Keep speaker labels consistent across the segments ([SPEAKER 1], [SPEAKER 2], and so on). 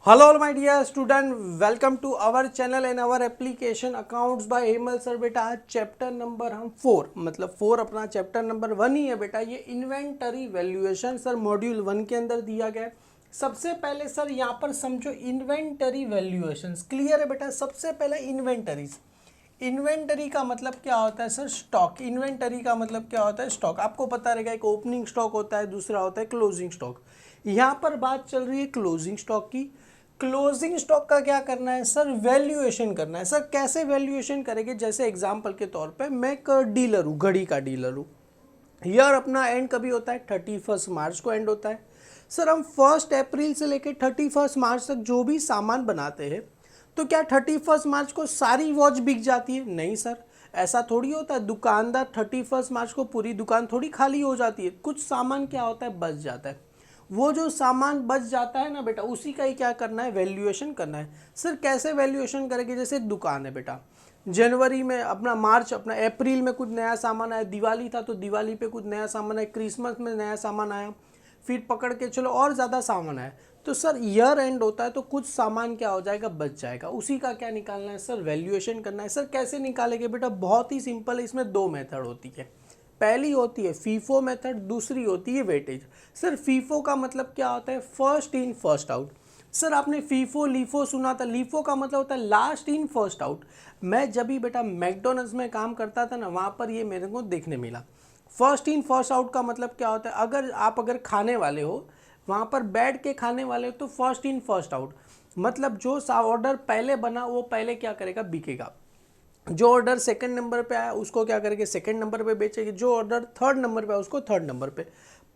[SPEAKER 1] Hello all my dear student, welcome to our channel and our application accounts by Hemal sir. बेटा आज chapter number हम 4 मतलब 4 अपना chapter number 1 ही है बेटा। ये इन्वेंटरी वैल्यूएशन सर मॉड्यूल 1 के अंदर दिया गया है। सबसे पहले सर यहाँ पर समझो इन्वेंटरी वैल्यूएशन क्लियर है बेटा। सबसे पहले इन्वेंटरीज, इन्वेंटरी का मतलब क्या होता है सर? स्टॉक। इन्वेंटरी का मतलब क्या होता है? स्टॉक। आपको पता रहेगा एक ओपनिंग स्टॉक होता है, दूसरा होता है क्लोजिंग स्टॉक। यहाँ पर बात चल रही है क्लोजिंग स्टॉक की। क्लोजिंग स्टॉक का क्या करना है सर? वैल्यूएशन करना है। सर कैसे वैल्यूएशन करेंगे? जैसे एग्जांपल के तौर पे मैं एक डीलर हूँ, घड़ी का डीलर हूँ। ईयर अपना एंड कभी होता है? 31 मार्च को एंड होता है। सर हम 1 अप्रैल से लेकर 31 मार्च तक जो भी सामान बनाते हैं, तो क्या 31 मार्च को सारी वॉच बिक जाती है? नहीं सर, ऐसा थोड़ी होता है। दुकानदार 31 मार्च को पूरी दुकान थोड़ी खाली हो जाती है। कुछ सामान क्या होता है? बच जाता है। वो जो सामान बच जाता है ना बेटा, उसी का ही क्या करना है? वैल्यूएशन करना है। सर कैसे वैल्यूएशन करेंगे? जैसे एक दुकान है बेटा, जनवरी में अपना, मार्च अपना, अप्रैल में कुछ नया सामान आया, दिवाली था तो दिवाली पे कुछ नया सामान आया, क्रिसमस में नया सामान आया, फिर पकड़ के चलो और ज़्यादा सामान आया। तो सर ईयर एंड होता है तो कुछ सामान क्या हो जाएगा? बच जाएगा। उसी का क्या निकालना है सर? वैल्यूएशन करना है। सर कैसे निकालेंगे बेटा? बहुत ही सिंपल है। इसमें 2 मेथड होती है। पहली होती है फीफो मेथड, दूसरी होती है वेटेज। सर फीफो का मतलब क्या होता है? First in first out. Sir आपने फीफो लीफो सुना था? लीफो का मतलब होता है लास्ट इन फर्स्ट आउट। मैं जब भी बेटा मैकडोनल्ड्स में काम करता था ना, वहाँ पर ये मेरे को देखने मिला। फर्स्ट इन फर्स्ट आउट का मतलब क्या होता है? अगर खाने वाले हो, वहाँ पर बैठ के खाने वाले हो, तो फर्स्ट इन फर्स्ट आउट मतलब जो ऑर्डर पहले बना वो पहले क्या करेगा? बिकेगा। जो ऑर्डर सेकंड नंबर पे आया उसको क्या करेंगे? सेकंड नंबर पे बेचेंगे। जो ऑर्डर थर्ड नंबर पे आया उसको थर्ड नंबर पे।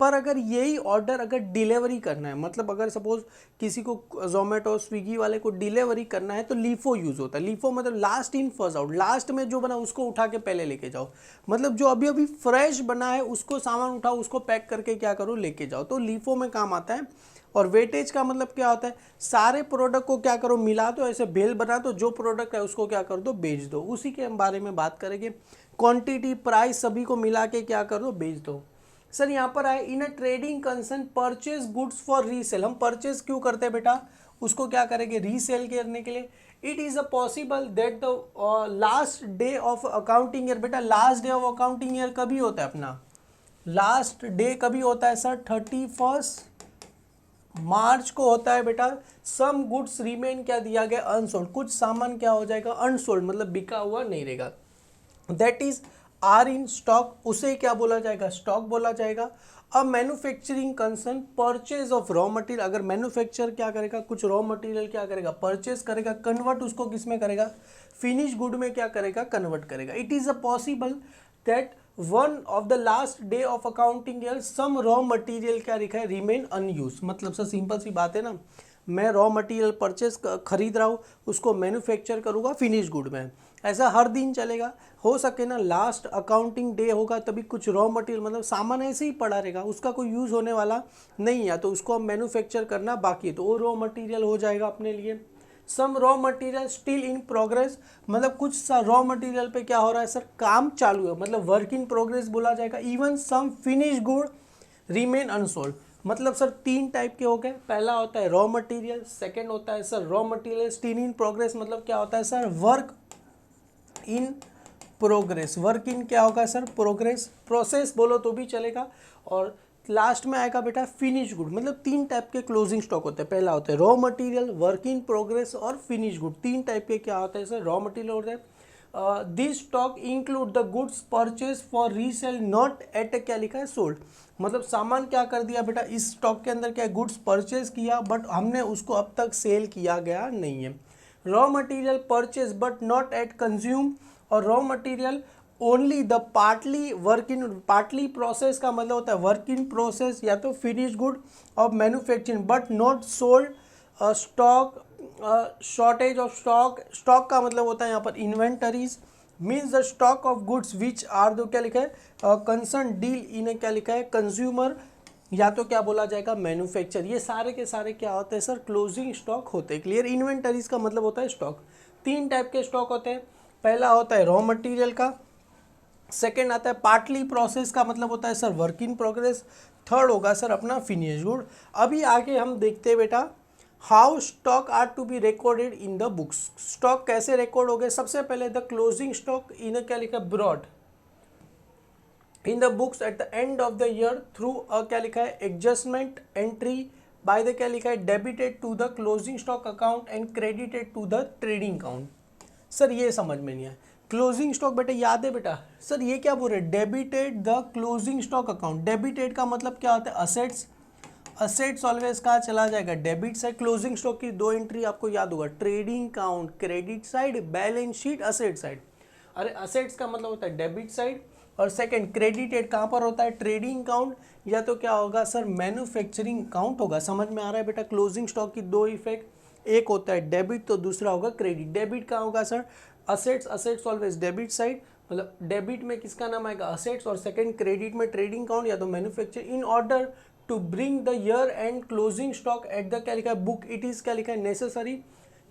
[SPEAKER 1] पर अगर यही ऑर्डर अगर डिलीवरी करना है, मतलब अगर सपोज किसी को जोमेटो स्विगी वाले को डिलीवरी करना है, तो लीफो यूज़ होता है। लीफो मतलब last in first out. Last में जो बना उसको उठा के पहले लेके जाओ। मतलब जो अभी अभी फ्रेश बना है उसको सामान उठाओ, उसको पैक करके क्या करो? लेके जाओ। तो लीफो में काम आता है। और वेटेज का मतलब क्या होता है? सारे प्रोडक्ट को क्या करो? मिला दो, ऐसे भेल बना दो, जो प्रोडक्ट है उसको क्या कर दो? बेच दो। उसी के बारे में बात करेंगे। क्वांटिटी, प्राइस सभी को मिला के क्या कर दो? बेच दो। सर यहाँ पर आए in a trading concern purchase goods for resale. हम परचेज क्यों करते हैं बेटा? उसको क्या करेंगे? रीसेल करने के लिए। It is a possible that the last day of accounting year. बेटा last day of accounting year कभी होता है अपना? लास्ट डे कभी होता है सर? 31 मार्च को होता है बेटा। सम गुड्स रिमेन क्या दिया गया? अनसोल्ड। कुछ सामान क्या हो जाएगा? अनसोल्ड मतलब बिका हुआ नहीं रहेगा। That is are in stock. उसे क्या बोला जाएगा? स्टॉक बोला जाएगा। अब manufacturing concern purchase of raw material. अगर मैन्युफैक्चर क्या करेगा? कुछ रॉ मटेरियल क्या करेगा? परचेज करेगा, कन्वर्ट उसको किस में करेगा? फिनिश गुड में क्या करेगा? कन्वर्ट करेगा। It is a possible that one of the last day of accounting year some raw material क्या लिखा है? Remain unused. मतलब सर सिंपल सी बात है ना, मैं रॉ मटेरियल परचेज खरीद रहा हूँ, उसको मैन्युफैक्चर करूँगा फिनिश गुड में। ऐसा हर दिन चलेगा? हो सके ना लास्ट अकाउंटिंग डे होगा तभी कुछ रॉ मटेरियल मतलब सामान ऐसे ही पड़ा रहेगा, उसका कोई यूज़ होने वाला नहीं है, तो उसको हम मैन्युफैक्चर करना बाकी है, तो वो रॉ मटेरियल हो जाएगा अपने लिए। Some raw material still in progress. मतलब कुछ रॉ मटेरियल पे क्या हो रहा है सर? काम चालू है, मतलब वर्क इन प्रोग्रेस बोला जाएगा। Even some finish good remain unsold. मतलब सर 3 टाइप के हो गए। पहला होता है रॉ मटेरियल, सेकंड होता है sir raw material still in progress. मतलब क्या होता है sir? Work in progress. Work in क्या होगा सर? प्रोग्रेस। प्रोसेस बोलो तो भी चलेगा। और लास्ट में आएगा बेटा फिनिश गुड। मतलब 3 टाइप के क्लोजिंग स्टॉक होते हैं। पहला होता है raw material, work in progress और फिनिश गुड। 3 टाइप के क्या होते हैं सर? रॉ मटेरियल होता है। This stock include the goods purchase for resale not at क्या लिखा है? सोल्ड। मतलब सामान क्या कर दिया बेटा? इस स्टॉक के अंदर क्या गुड्स परचेज किया बट हमने उसको अब तक सेल किया गया नहीं है। Raw material purchase but not at consume. और raw material only the partly work in, partly process का मतलब होता है वर्क इन प्रोसेस या तो finish good of manufacturing but not sold. Stock, shortage of stock. Stock का मतलब होता है यहाँ पर inventories. Means the stock of goods which are दो क्या लिखा है? कंसर्न डील इन क्या लिखा है? कंज्यूमर, या तो क्या बोला जाएगा? मैन्युफैक्चर। ये सारे के सारे क्या होते हैं सर? क्लोजिंग स्टॉक होते हैं। क्लियर? इन्वेंटरीज का मतलब होता है स्टॉक। 3 टाइप के स्टॉक होते हैं। पहला होता है रॉ मटेरियल का, सेकेंड आता है पार्टली प्रोसेस का मतलब होता है sir work in progress, third होगा सर अपना फिनिश गुड। अभी आगे हम देखते हैं बेटा, how stock are to be recorded in the books, stock कैसे रिकॉर्ड हो गए, सबसे पहले द क्लोजिंग स्टॉक इन क्या लिखा brought in the books at the end of the year through क्या लिखा है एडजस्टमेंट एंट्री बाय द क्या लिखा है debited to the closing stock account and credited to the trading account. Sir ये समझ में नहीं आया, क्लोजिंग स्टॉक बेटा याद है बेटा, सर ये क्या बोल रहे हैं debited the closing stock account, debited का मतलब क्या होता है असेट्स, असेट्स ऑलवेज कहाँ चला जाएगा डेबिट साइड, क्लोजिंग स्टॉक की दो एंट्री आपको याद होगा trading account credit side balance sheet asset side, अरे असेट्स का मतलब होता है डेबिट साइड और सेकंड क्रेडिटेड कहाँ पर होता है ट्रेडिंग अकाउंट या तो क्या होगा सर मैन्युफैक्चरिंग अकाउंट होगा। समझ में आ रहा है बेटा क्लोजिंग स्टॉक की दो इफेक्ट, एक होता है डेबिट तो दूसरा होगा क्रेडिट। डेबिट कहाँ होगा sir assets, assets always debit side, मतलब डेबिट में किसका नाम आएगा असेट्स और सेकंड क्रेडिट में ट्रेडिंग अकाउंट या तो manufacture. In order to bring the year end closing stock at the क्या लिखा है बुक इट इज क्या लिखा है नेसेसरी,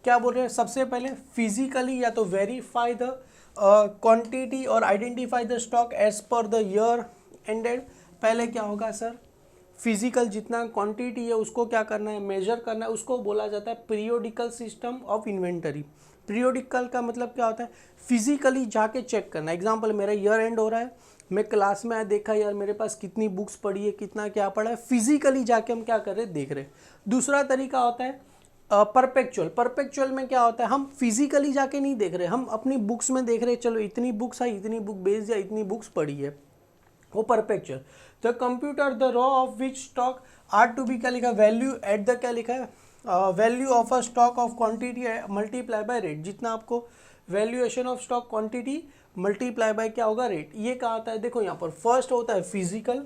[SPEAKER 1] क्या बोल रहे हैं सबसे पहले फिजिकली या तो वेरीफाई द क्वांटिटी और identify the stock as per the year ended. पहले क्या होगा सर फिजिकल जितना क्वांटिटी है उसको क्या करना है मेजर करना है, उसको बोला जाता है periodical system of inventory. Periodical का मतलब क्या होता है फिजिकली जाके चेक करना। एग्जांपल मेरा ईयर एंड हो रहा है, मैं क्लास में आया देखा यार मेरे पास कितनी बुक्स पड़ी है कितना क्या पड़ा है, फिजिकली जाके हम क्या कर रहे हैं देख रहे हैं। दूसरा तरीका होता है परपेचुअल, परपेचुअल में क्या होता है हम फिजिकली जाके नहीं देख रहे, हम अपनी बुक्स में देख रहे हैं चलो इतनी बुक्स है इतनी बुक बेच या इतनी बुक्स पड़ी है, वो perpetual. The computer the raw of which stock are to be क्या लिखा वैल्यू एट द क्या लिखा है value of a stock of quantity multiply by rate, जितना आपको valuation of stock quantity multiply by क्या होगा रेट। ये क्या आता है देखो यहाँ पर फर्स्ट होता है फिजिकल,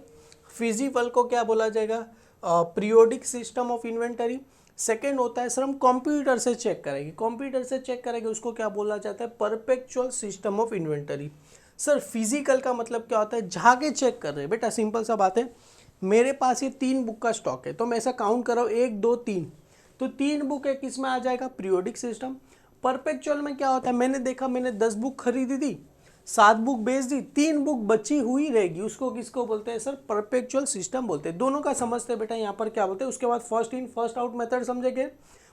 [SPEAKER 1] फिजिकल को क्या बोला जाएगा periodic system of inventory. Second होता है सर हम कंप्यूटर से चेक करेंगे, कंप्यूटर से चेक करेंगे उसको क्या बोला जाता है perpetual system of inventory. Sir physical का मतलब क्या होता है जाके चेक कर रहे हैं बेटा, सिंपल सा बात है मेरे पास ये 3 बुक का स्टॉक है तो मैं ऐसा काउंट कर रहा हूँ 1 2 3, तो 3 बुक है किस में आ जाएगा पीरियोडिक सिस्टम। परपेचुअल में क्या होता है मैंने देखा मैंने 10 बुक खरीदी थी 7 बुक बेच दी 3 बुक बची हुई रहेगी, उसको किसको बोलते हैं सर परपेचुअल सिस्टम बोलते हैं। दोनों का समझते हैं बेटा यहाँ पर क्या बोलते हैं। उसके बाद first in first out method समझेंगे,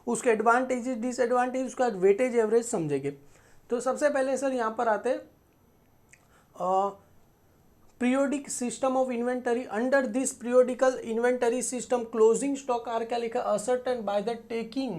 [SPEAKER 1] उसके एडवांटेजेस डिसएडवांटेज, उसके बाद वेटेज एवरेज समझेंगे। तो सबसे पहले सर यहाँ पर आते periodic system of inventory। under this periodical inventory system closing stock are क्या लिखा ascertained by the taking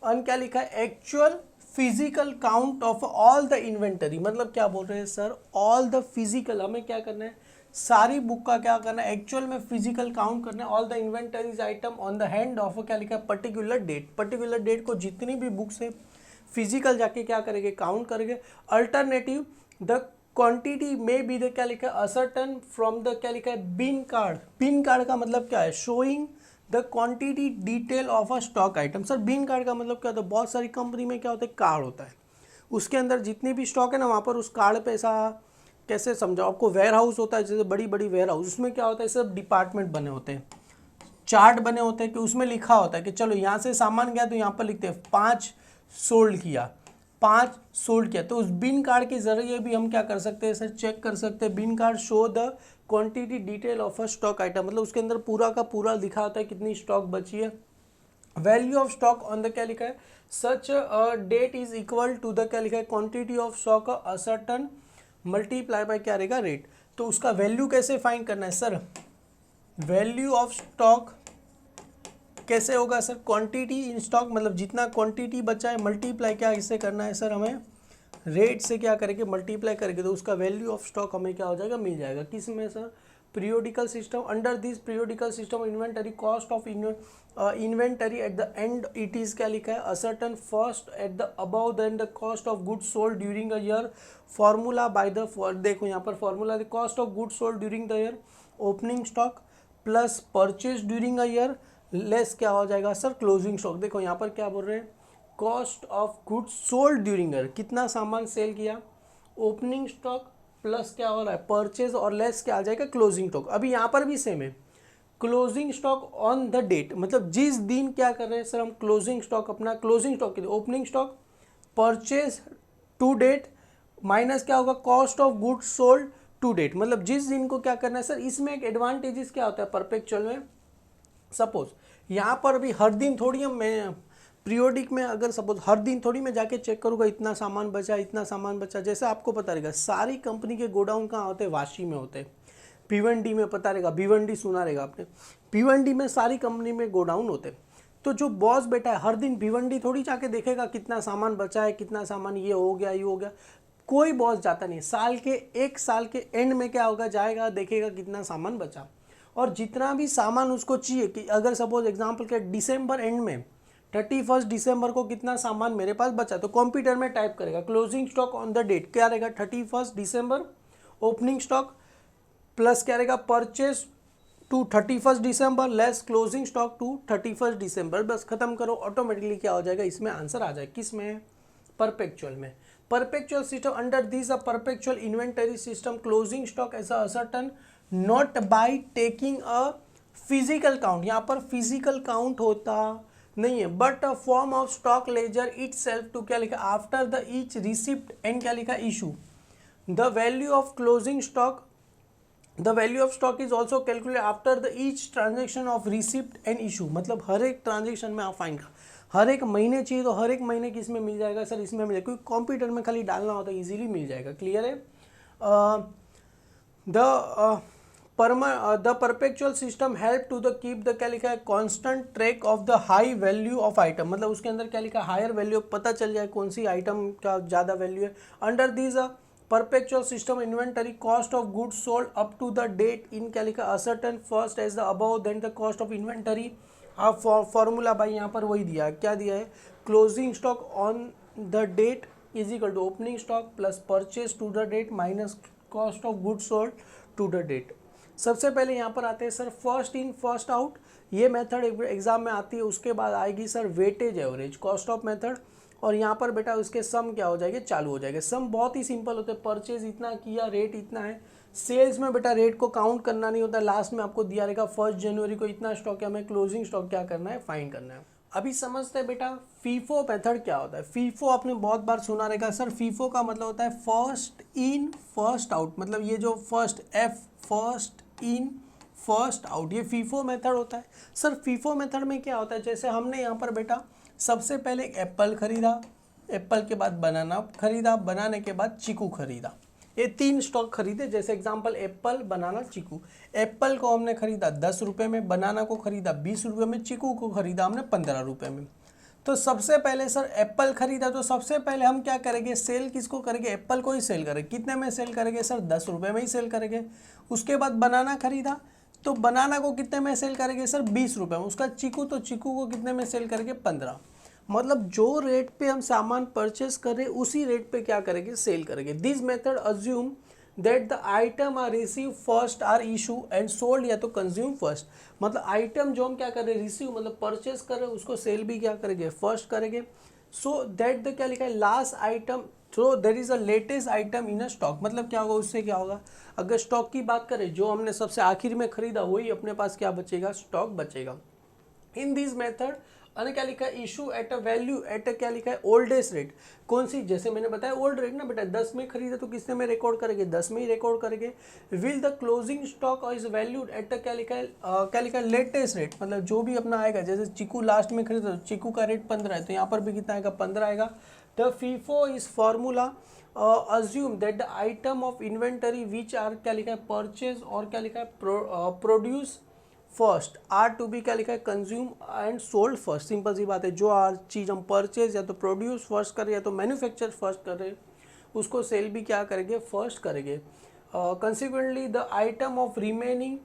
[SPEAKER 1] अन क्या लिखा है actual physical count of all the inventory. मतलब क्या बोल रहे हैं सर ऑल द फिजिकल, हमें क्या करना है सारी बुक का क्या करना है एक्चुअल में फिजिकल काउंट करना है all the inventories item on the hand of क्या लिखा है पर्टिकुलर डेट। पर्टिकुलर डेट को जितनी भी बुक्स है फिजिकल जाके क्या करेंगे काउंट करेंगे। अल्टरनेटिव द क्वांटिटी में बी द क्या लिखा है असर्टन फ्रॉम द क्या लिखा है बिन कार्ड। बिन कार्ड का मतलब क्या है showing the quantity detail of a stock item. Sir bin card का मतलब क्या होता है बहुत सारी कंपनी में क्या होता है कार्ड होता है, उसके अंदर जितनी भी स्टॉक है ना वहाँ पर उस कार्ड पे ऐसा कैसे समझाओ आपको वेयर हाउस होता है जैसे बड़ी बड़ी वेयर हाउस, उसमें क्या होता है सब डिपार्टमेंट बने होते हैं चार्ट बने होते हैं कि उसमें लिखा होता है कि चलो यहाँ से सामान गया तो यहाँ पर लिखते हैं 5 सोल्ड किया 5 सोल्ड किया। तो उस बिन कार्ड के जरिए भी हम क्या कर सकते हैं सर चेक कर सकते हैं। Bin card show the quantity detail of a stock item, मतलब उसके अंदर पूरा का पूरा लिखा होता है कितनी स्टॉक बची है। Value of stock on the क्या लिखा है such date is equal to the क्या लिखा है quantity of stock ascertain multiply by क्या रहेगा रेट। तो उसका वैल्यू कैसे फाइंड करना है सर वैल्यू ऑफ स्टॉक कैसे होगा सर क्वांटिटी इन स्टॉक, मतलब जितना क्वांटिटी बचा है मल्टीप्लाई क्या इससे करना है सर हमें रेट से क्या करेंगे मल्टीप्लाई करेंगे तो उसका वैल्यू ऑफ स्टॉक हमें क्या हो जाएगा मिल जाएगा। किस में sir periodical system. Under this periodical system inventory cost of inventory at the end it is क्या लिखा है ascertain first at the above then the cost of goods sold during a year formula by the देखो यहाँ पर formula the cost of goods sold during the year opening stock plus purchase during a year less क्या हो जाएगा sir closing stock. देखो यहाँ पर क्या बोल रहे हैं cost of goods sold during year कितना सामान सेल किया ओपनिंग स्टॉक प्लस क्या हो रहा है परचेज और लेस क्या आ जाएगा क्लोजिंग स्टॉक। अभी यहाँ पर भी सेम है closing stock on the date, मतलब जिस दिन क्या कर रहे हैं सर हम क्लोजिंग स्टॉक अपना क्लोजिंग स्टॉक के लिए opening stock purchase to date minus क्या होगा cost of goods sold to date, मतलब जिस दिन को क्या करना है सर। इसमें एक एडवांटेजेस क्या होता है परपेचुअल में सपोज यहाँ पर भी हर दिन थोड़ी मैं पीरियोडिक में अगर सपोज हर दिन थोड़ी मैं जाके चेक करूँगा इतना सामान बचा इतना सामान बचा। जैसे आपको पता रहेगा सारी कंपनी के गोडाउन कहाँ होते हैं, वाशी में होते हैं। भिवंडी में पता रहेगा, भिवंडी सुना रहेगा आपने, भिवंडी में सारी कंपनी में गोडाउन होते हैं। तो जो बॉस बेटा है हर दिन भिवंडी थोड़ी जाके देखेगा कितना सामान बचा है, कितना सामान ये हो गया ये हो गया। कोई बॉस जाता नहीं। एक साल के एंड में क्या होगा, जाएगा देखेगा कितना सामान बचा, और जितना भी सामान उसको चाहिए कि अगर सपोज एग्जांपल के डिसम्बर एंड में 31 दिसंबर को कितना सामान मेरे पास बचा, तो कंप्यूटर में टाइप करेगा closing stock on the date, क्या रहेगा 31 दिसंबर ओपनिंग स्टॉक प्लस क्या रहेगा purchase to 31 December less closing stock to 31 December. बस खत्म करो, ऑटोमेटिकली क्या हो जाएगा, इसमें आंसर आ जाए। किस में, परपेचुअल में। Perpetual system, under this a perpetual inventory system closing stock as a certain not by taking a physical count. यहाँ पर फिजिकल काउंट होता नहीं है, but a form of stock ledger itself to क्या लिखा, after the each receipt and क्या लिखा issue the value of closing stock, the value of stock is also calculate after the each transaction of receipt and issue. मतलब हर एक transaction में आप fine का हर एक महीने चाहिए तो हर एक महीने किस में मिल जाएगा सर, इसमें मिल जाएगा, क्योंकि कंप्यूटर में खाली डालना होता है, इजीली मिल जाएगा। क्लियर है। The perpetual system help to the keep the क्या लिखा है constant track of the high value of item. मतलब उसके अंदर क्या लिखा है, हायर वैल्यू पता चल जाए कौन सी आइटम का ज़्यादा वैल्यू है। Under this perpetual system inventory cost of goods sold up to the date in क्या लिखा ascertain first as the above then the cost of inventory। आप फॉर्मूला भाई यहाँ पर वही दिया है, क्या दिया है, closing stock on the date is equal to opening stock plus purchase to the date minus cost of goods sold to the date. सबसे पहले यहाँ पर आते हैं sir first in first out, ये मेथड एग्जाम में आती है। उसके बाद आएगी sir weightage average, cost of method, और यहाँ पर बेटा उसके सम क्या हो जाएंगे, चालू हो जाएंगे। सम बहुत ही सिंपल होते हैं, परचेज इतना किया रेट इतना है। सेल्स में बेटा रेट को काउंट करना नहीं होता, लास्ट में आपको दिया रहेगा 1 जनवरी को इतना स्टॉक है, हमें क्लोजिंग स्टॉक क्या करना है, फाइंड करना है। अभी समझते हैं बेटा फीफो मेथड क्या होता है। फीफो आपने बहुत बार सुना रहेगा सर, फीफो का मतलब होता है फर्स्ट इन फर्स्ट आउट। मतलब ये जो first F, first in first out, ये फीफो मेथड होता है। सर फीफो मेथड में क्या होता है, जैसे हमने यहाँ पर बेटा सबसे पहले एप्पल खरीदा, एप्पल के बाद बनाना खरीदा, बनाने के बाद चीकू खरीदा, ये 3 स्टॉक खरीदे। जैसे एग्जांपल एप्पल, बनाना, चीकू। एप्पल को हमने खरीदा 10 रुपये में, बनाना को खरीदा 20 रुपये में, चीकू को खरीदा हमने 15 रुपये में। तो सबसे पहले सर एप्पल खरीदा, तो सबसे पहले हम क्या करेंगे, सेल किसको करेंगे, एप्पल को ही सेल करेंगे। कितने में सेल करेंगे सर, 10 रुपये में ही सेल करेंगे। उसके बाद बनाना खरीदा, तो बनाना को कितने में सेल करेंगे सर, 20 रुपये में। उसका चीकू, तो चीकू को कितने में सेल करेंगे, 15। मतलब जो रेट पे हम सामान परचेस कर रहे हैं उसी रेट पे क्या करेंगे, सेल करेंगे। This method assume that the item are receive first are issue and sold, या तो कंज्यूम फर्स्ट। मतलब आइटम जो हम क्या कर रहे हैं, रिसीव मतलब परचेस कर रहे हैं, उसको सेल भी क्या करेंगे, फर्स्ट करेंगे। सो दैट द क्या लिखा है, last item, so there is a latest item in a stock. मतलब क्या होगा, उससे क्या होगा, अगर स्टॉक की बात करें जो हमने सबसे आखिर में खरीदा वही अपने पास क्या बचेगा, स्टॉक बचेगा। इन दिस मेथड अने क्या लिखा है, issue at a value at अ क्या लिखा है, ओल्डेस्ट रेट। कौन सी, जैसे मैंने बताया ओल्ड रेट ना बेटा, 10 में खरीदा तो किसने में रिकॉर्ड करेंगे, 10 में ही रिकॉर्ड करेंगे। Will the closing stock is valued at a क्या लिखा है, क्या लिखा है, लेटेस्ट रेट। मतलब जो भी अपना आएगा, जैसे चीकू लास्ट में खरीदा तो चीकू का रेट 15 है, तो यहाँ पर भी कितना आएगा, 15 आएगा। The FIFO is formula assume that the item of inventory which are क्या लिखा है, परचेज और क्या लिखा है, produce first are to be क्या लिखा है, consume and sold first. Simple सी बात है, जो चीज़ हम परचेज या तो प्रोड्यूस फर्स्ट कर रहे हैं या तो मैन्युफैक्चर फर्स्ट कर रहे हैं, उसको सेल भी क्या करेंगे, फर्स्ट करेंगे। Consequently the item of remaining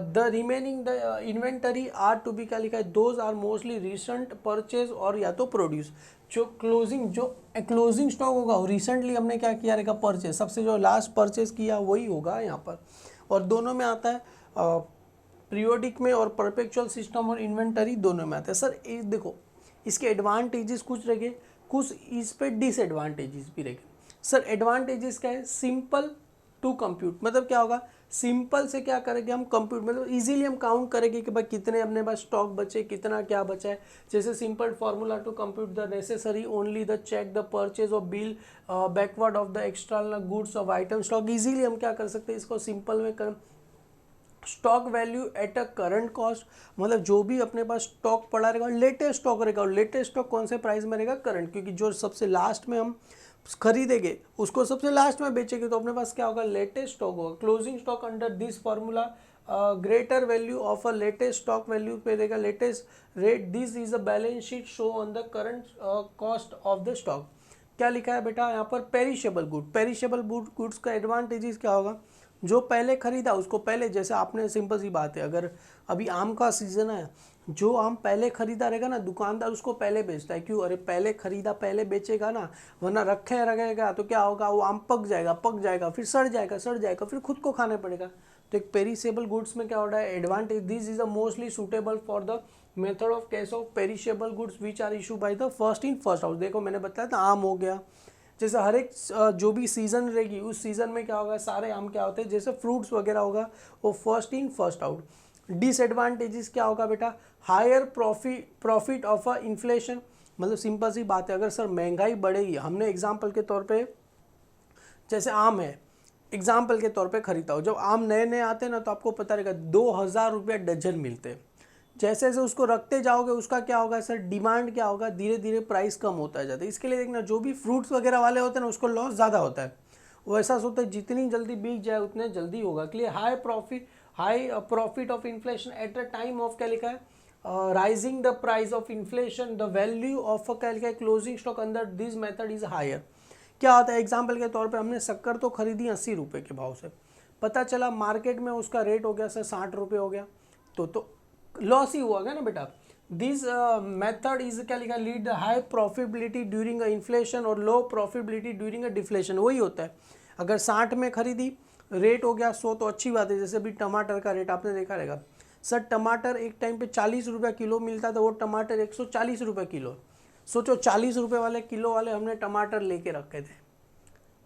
[SPEAKER 1] the inventory are to be क्या लिखा है, those are mostly recent purchase और या तो प्रोड्यूस। जो क्लोजिंग स्टॉक होगा वो रिसेंटली हमने क्या किया रहेगा, परचेज, सबसे जो लास्ट परचेज किया वही होगा यहाँ पर। और दोनों में आता है पीरियोडिक में, और परपेचुअल सिस्टम और इन्वेंटरी दोनों में आते हैं। सर ये देखो इसके एडवांटेजेस कुछ रहेंगे, कुछ इस पे डिसएडवांटेजेस भी रहेंगे। सर एडवांटेजेस क्या है, सिंपल टू कंप्यूट। मतलब क्या होगा, सिंपल से क्या करेंगे हम, कंप्यूट मतलब इजीली हम काउंट करेंगे कि भाई कितने अपने पास स्टॉक बचे, कितना क्या बचा है। जैसे simple formula to compute the necessary only the check the purchase of bill backward of the external goods of item stock. Easily हम क्या कर सकते हैं, इसको सिंपल में कर stock value at a current cost, मतलब जो भी अपने पास स्टॉक पड़ा रहेगा, लेटेस्ट स्टॉक रहेगा, और लेटेस्ट स्टॉक कौन से प्राइस में रहेगा, करंट, क्योंकि जो सबसे लास्ट में हम खरीदेंगे उसको सबसे लास्ट में बेचेंगे, तो अपने पास क्या होगा, लेटेस्ट स्टॉक होगा। Closing stock under this formula greater value of a latest stock value पे देगा latest rate, this is a balance sheet show on the current cost of the stock. क्या लिखा है बेटा यहाँ पर, पेरिशेबल गुड। पेरिशेबल गुड्स का advantages क्या होगा, जो पहले खरीदा उसको पहले, जैसे आपने सिंपल सी बात है, अगर अभी आम का सीजन है, जो आम पहले खरीदा रहेगा ना, दुकानदार उसको पहले बेचता है, क्यों, अरे पहले खरीदा पहले बेचेगा ना, वरना रखे रहेगा तो क्या होगा, वो आम पक जाएगा फिर सड़ जाएगा फिर खुद को खाने पड़ेगा। तो एक पेरिशेबल गुड्स में क्या हो रहा है, advantage, this is a mostly suitable for the method of cash of perishable goods which are issue by the first in first out. देखो मैंने बताया था, आम हो गया, जैसे हर एक जो भी सीज़न रहेगी उस सीज़न में क्या होगा, सारे आम क्या होते हैं, जैसे फ्रूट्स वगैरह होगा वो first in first out. Disadvantages क्या होगा बेटा, higher profit of a inflation, मतलब सिंपल सी बात है, अगर सर महंगाई बढ़ेगी, हमने एग्जांपल के तौर पे जैसे आम है, एग्जाम्पल के तौर पे खरीदता हूँ, जब आम नए नए आते हैं ना तो आपको पता रहेगा 2000 रुपया डजन मिलते हैं, जैसे जैसे उसको रखते जाओगे उसका क्या होगा सर, डिमांड क्या होगा, धीरे धीरे प्राइस कम होता जाता है। इसके लिए देखना, जो भी फ्रूट्स वगैरह वाले होते हैं ना उसको लॉस ज़्यादा होता है, वो ऐसा सोचता है जितनी जल्दी बिक जाए उतने जल्दी होगा, के लिए high profit of inflation at a time of, क्या लिखा है, rising the price of inflation, the value of क्या लिखा है, closing stock under this method is higher. क्या होता है, एग्जाम्पल के तौर पे हमने शक्कर तो खरीदी 80 रुपये के भाव से, पता चला मार्केट में उसका रेट हो गया सर 60 रुपये हो गया, तो लॉस ही हुआ ना बेटा। दिस मेथड इज क्या लिखा, lead high profitability during a inflation और लो प्रॉफिटेबिलिटी ड्यूरिंग अ डिफ्लेशन। वही होता है, अगर 60 में खरीदी, रेट हो गया 100 तो अच्छी बात है। जैसे अभी टमाटर का रेट आपने देखा रहेगा सर, टमाटर एक टाइम पे 40 रुपये किलो मिलता था, वो टमाटर 140 रुपये किलो। सोचो 40 रुपये वाले किलो वाले हमने टमाटर लेके रखे थे,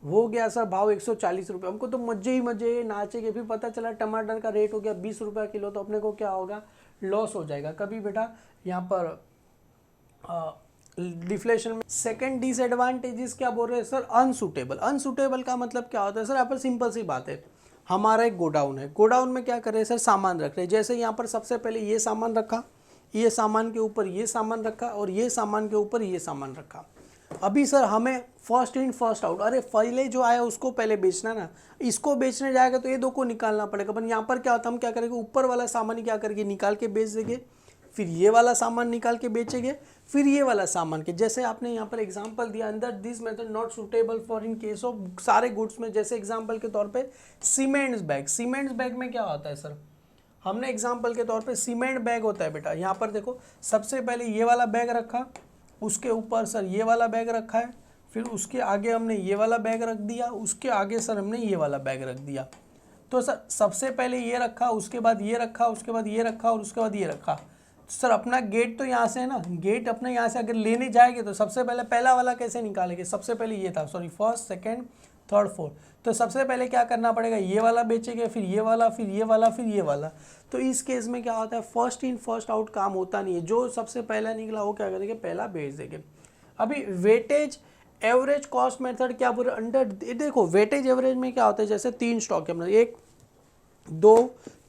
[SPEAKER 1] हो गया सर भाव 140 रुपये, हमको तो मजे ही मजे नाचे के, फिर पता चला टमाटर का रेट हो गया 20 रुपये किलो, तो अपने को क्या होगा, लॉस हो जाएगा कभी बेटा यहाँ पर डिफ्लेशन में। सेकंड डिसएडवांटेजेस क्या बोल रहे हैं सर, अनसूटेबल का मतलब क्या होता है सर, यहाँ पर सिंपल सी बात है, हमारा एक गोडाउन है, गोडाउन में क्या कर रहे हैं सर, सामान रख रहे हैं, जैसे यहाँ पर सबसे पहले ये सामान रखा, ये सामान के ऊपर ये सामान रखा, और ये सामान के ऊपर ये सामान रखा। अभी सर हमें फर्स्ट इन फर्स्ट आउट, अरे पहले जो आया उसको पहले बेचना ना, इसको बेचने जाएगा तो ये दो को निकालना पड़ेगा, पर यहाँ पर क्या होता है, हम क्या करेंगे, ऊपर वाला सामान ही क्या करेंगे, निकाल के बेच देंगे, फिर ये वाला सामान निकाल के बेचेंगे, फिर ये वाला सामान के, जैसे आपने यहाँ पर एग्जांपल दिया, अंदर this method not suitable for in case of सारे गुड्स में। जैसे एग्जांपल के तौर पे सीमेंट्स बैग में क्या होता है सर, हमने एग्जांपल के तौर पे सीमेंट बैग होता है बेटा, यहाँ पर देखो सबसे पहले ये वाला बैग रखा, उसके ऊपर सर ये वाला बैग रखा है, फिर उसके आगे हमने ये वाला बैग रख दिया, उसके आगे सर हमने ये वाला बैग रख दिया। तो सर सबसे पहले ये रखा, उसके बाद ये रखा, उसके बाद ये रखा, और उसके बाद ये रखा। तो सर अपना गेट तो यहाँ से है ना, गेट अपने यहाँ से अगर लेने जाएंगे तो सबसे पहले पहला वाला कैसे निकालेंगे, सबसे पहले ये था, sorry first second third fourth, तो सबसे पहले क्या करना पड़ेगा, ये वाला बेचेंगे, फिर ये वाला, फिर ये वाला, फिर ये वाला। तो इस केस में क्या होता है, फर्स्ट इन फर्स्ट आउट काम होता नहीं है, जो सबसे पहला निकला वो क्या करेंगे, पहला बेच देंगे। अभी वेटेज एवरेज कॉस्ट मेथड क्या बोल रहे अंडर, देखो वेटेज एवरेज में क्या होता है, जैसे 3 स्टॉक है, मतलब 1 2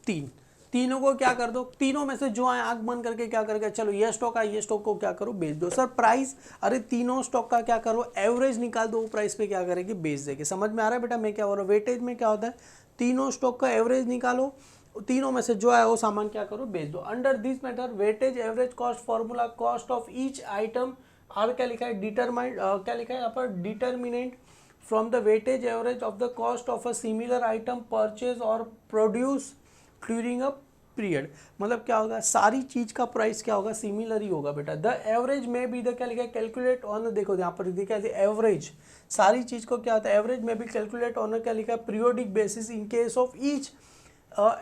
[SPEAKER 1] 3, तीनों को क्या कर दो, तीनों में से जो आए आंख बंद करके क्या करेगा, चलो ये स्टॉक है, ये स्टॉक को क्या करो, बेच दो। सर प्राइस, अरे तीनों स्टॉक का क्या करो, एवरेज निकाल दो, प्राइस पे क्या करेगी, बेच देगी। समझ में आ रहा है बेटा मैं क्या बोल रहा हूँ। वेटेज में क्या होता है, तीनों स्टॉक का एवरेज निकालो, तीनों में से जो है वो सामान क्या करो, बेच दो। Under this method weightage average cost formula, cost of each item are क्या लिखा है, डिटरमाइंड, क्या लिखा है यहाँ पर, determinant from the weightage average of the cost of a similar item purchase और प्रोड्यूस ड्यूरिंग अ पीरियड। मतलब क्या होगा, सारी चीज का प्राइस क्या होगा, सिमिलर ही होगा बेटा। द एवरेज में भी द क्या लिखा है, कैलकुलेट ऑन, देखो यहाँ पर देखा है एवरेज, सारी चीज को क्या होता है, एवरेज में भी कैलकुलेट ऑन क्या लिखा है, periodic basis in case of each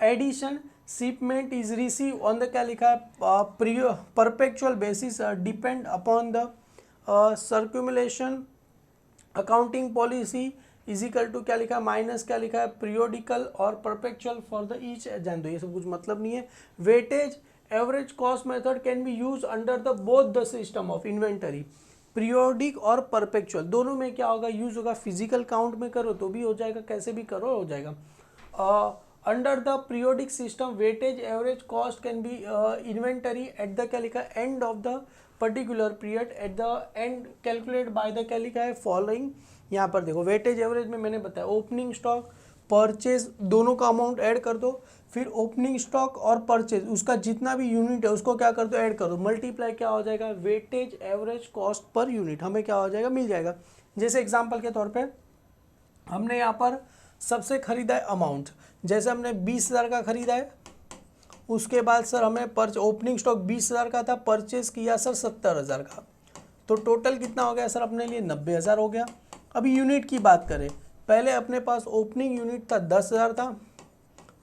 [SPEAKER 1] addition shipment is receive on the क्या लिखा है, perpetual basis depend upon the circulation accounting policy is equal to क्या लिखा है, माइनस क्या लिखा है, पीरियोडिकल और परपेचुअल फॉर द ईच। जान दो ये सब कुछ मतलब नहीं है। Weightage average cost method can be use under the both the system of inventory, periodic और परपेचुअल, दोनों में क्या होगा, यूज होगा। फिजिकल काउंट में करो तो भी हो जाएगा, कैसे भी करो हो जाएगा। Under the periodic system weightage average cost can be inventory at the क्या लिखा है and of the particular period eight the and calculate bye the क्या लिखा है फॉलोइंग। यहाँ पर देखो वेटेज एवरेज में मैंने बताया ओपनिंग स्टॉक परचेज दोनों का अमाउंट ऐड कर दो, फिर ओपनिंग स्टॉक और परचेज उसका जितना भी यूनिट है उसको क्या कर दो ऐड कर दो, मल्टीप्लाई क्या हो जाएगा weightage average cost per unit हमें क्या हो जाएगा मिल जाएगा। जैसे एग्जांपल के तौर पे हमने यहाँ पर सबसे खरीदा है अमाउंट, जैसे हमने 20,000 का खरीदा है, उसके बाद सर हमें ओपनिंग स्टॉक 20,000 का था, परचेज किया सर 70,000 का, तो टोटल कितना हो गया सर अपने लिए 90,000 हो गया। अभी यूनिट की बात करें, पहले अपने पास ओपनिंग यूनिट था 10,000 था,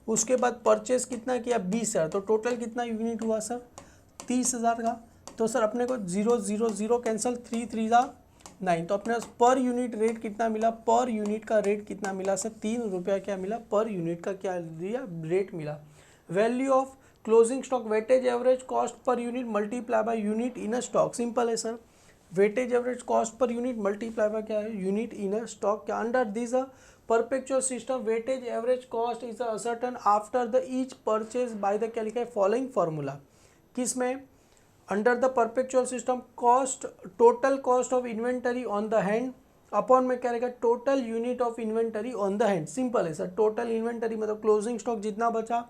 [SPEAKER 1] उसके बाद परचेज कितना किया 20,000, तो टोटल कितना यूनिट हुआ सर 30,000 का। तो सर अपने को 0 0 0 कैंसिल 3 3 9, तो अपने पर यूनिट रेट कितना मिला, पर यूनिट का रेट कितना मिला सर 3 रुपया क्या मिला पर यूनिट का क्या दिया रेट मिला। Value of closing stock weightage average cost per unit multiply by unit in a stock, simple है sir, weightage average cost per unit multiply by क्या है यूनिट इन अ स्टॉक। क्या under this perpetual system weightage average cost is ascertain after the each purchase by the क्या लिखा है following formula. किस में under the perpetual system cost total cost of inventory on the hand upon में क्या रहेगा total unit of inventory on the hand, simple है sir, total inventory मतलब क्लोजिंग स्टॉक जितना बचा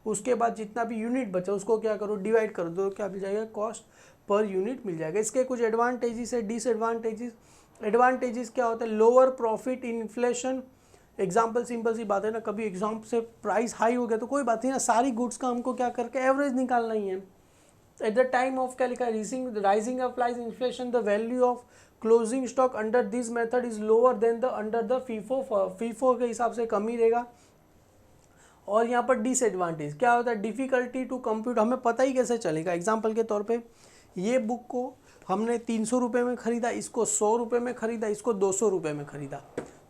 [SPEAKER 1] उसके बाद जितना भी यूनिट बचा उसको क्या करो डिवाइड कर दो, क्या मिल जाएगा कॉस्ट पर यूनिट मिल जाएगा। इसके कुछ एडवांटेजेस है डिसएडवांटेजेस। एडवांटेजेस क्या होता है lower profit in inflation, example simple सी बात है ना, कभी एग्जाम से प्राइस हाई हो गया तो कोई बात नहीं ना, सारी गुड्स का हमको क्या करके एवरेज निकालना ही है। एट द टाइम ऑफ क्या लिखा है rising of price inflation the value of closing stock under this method is lower than the under the FIFO के हिसाब से कम ही रहेगा। और यहाँ पर डिसएडवांटेज क्या होता है डिफिकल्टी टू कंप्यूट, हमें पता ही कैसे चलेगा। एग्जाम्पल के तौर पे ये बुक को हमने 300 रुपये में ख़रीदा, इसको 100 रुपये में ख़रीदा, इसको 200 रुपये में ख़रीदा,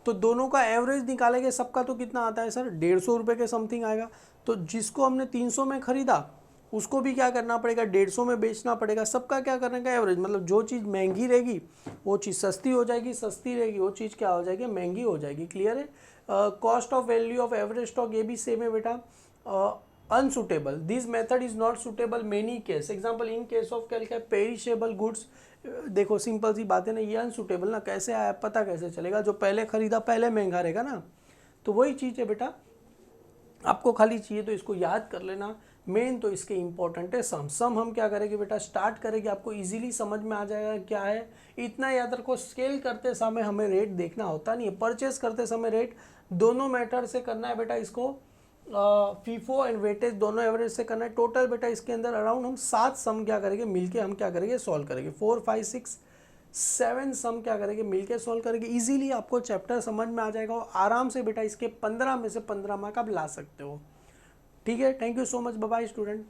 [SPEAKER 1] तो दोनों का एवरेज निकालेंगे, सबका तो कितना आता है सर 150 रुपये के समथिंग आएगा। तो जिसको हमने 300 में ख़रीदा उसको भी क्या करना पड़ेगा 150 में बेचना पड़ेगा, सबका क्या करने का एवरेज, मतलब जो चीज़ महंगी रहेगी वो चीज़ सस्ती हो जाएगी, सस्ती रहेगी वो चीज़ क्या हो जाएगी महंगी हो जाएगी। क्लियर है। Cost of value of average stock ये भी सेम है बेटा। Unsuitable this method is not suitable many case, example in case of क्या लिखा है पेरिशेबल गुड्स, देखो सिंपल सी बात है ना, ये अनसुटेबल ना कैसे आया पता कैसे चलेगा, जो पहले खरीदा पहले महंगा रहेगा ना, तो वही चीज़ है बेटा, आपको खाली चाहिए तो इसको याद कर लेना। मेन तो इसके इंपॉर्टेंट है सम हम क्या करेंगे बेटा स्टार्ट करेंगे, आपको इजीली समझ में आ जाएगा क्या है। इतना याद रखो स्केल करते समय हमें रेट देखना होता नहीं है, परचेस करते समय रेट दोनों मेथड से करना है बेटा, इसको फीफो एंड वेटेज दोनों एवरेज से करना है। टोटल बेटा इसके अंदर अराउंड हम 7 सम क्या करेंगे मिलके हम क्या करेंगे सॉल्व करेंगे, 4 5 6 7 सम क्या करेंगे मिलके सॉल्व करेंगे। इजीली आपको चैप्टर समझ में आ जाएगा और आराम से बेटा इसके 15 में से 15 मार्क आप ला सकते हो। ठीक है, thank you so much, bye bye student.